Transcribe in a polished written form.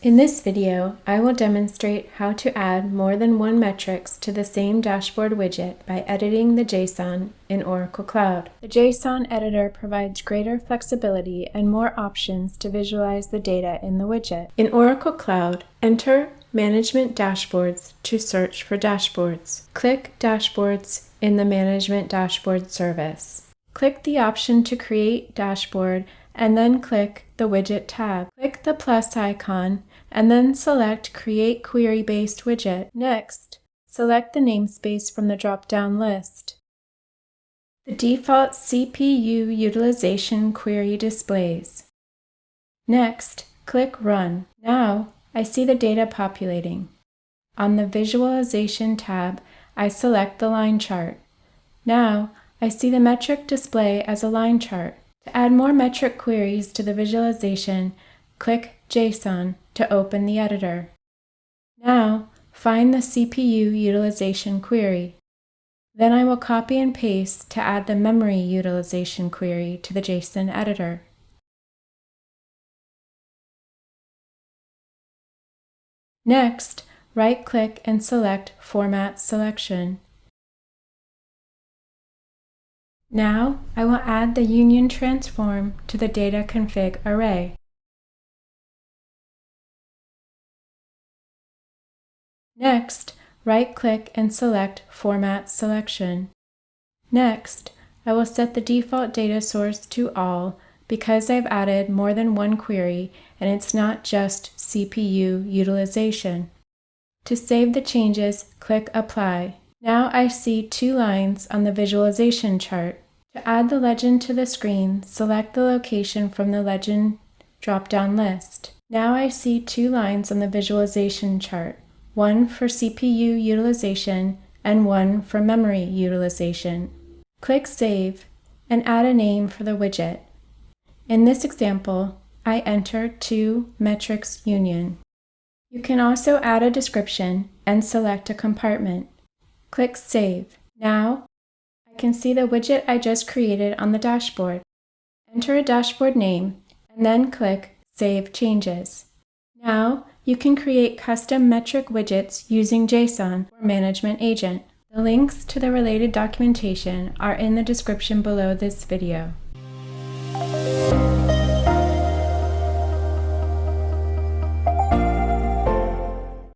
In this video, I will demonstrate how to add more than one metrics to the same dashboard widget by editing the JSON in Oracle Cloud. The JSON editor provides greater flexibility and more options to visualize the data in the widget. In Oracle Cloud, enter Management Dashboards to search for dashboards. Click Dashboards in the Management Dashboard service. Click the option to create dashboard and then click the Widget tab. Click the plus icon and then select Create Query-Based Widget. Next, select the namespace from the drop-down list. The default CPU utilization query displays. Next, click Run. Now, I see the data populating. On the Visualization tab, I select the line chart. Now, I see the metric display as a line chart. To add more metric queries to the visualization, click JSON to open the editor. Now, find the CPU utilization query. Then I will copy and paste to add the memory utilization query to the JSON editor. Next, right-click and select Format Selection. Now, I will add the union transform to the data config array. Next, right-click and select Format Selection. Next, I will set the default data source to All because I've added more than one query and it's not just CPU utilization. To save the changes, click Apply. Now I see two lines on the visualization chart. To add the legend to the screen, select the location from the legend drop-down list. Now I see two lines on the visualization chart, one for CPU utilization and one for memory utilization. Click Save and add a name for the widget. In this example, I enter 2 metrics union. You can also add a description and select a compartment. Click Save. Now, I can see the widget I just created on the dashboard. Enter a dashboard name and then click Save Changes. Now, you can create custom metric widgets using JSON or Management Agent. The links to the related documentation are in the description below this video.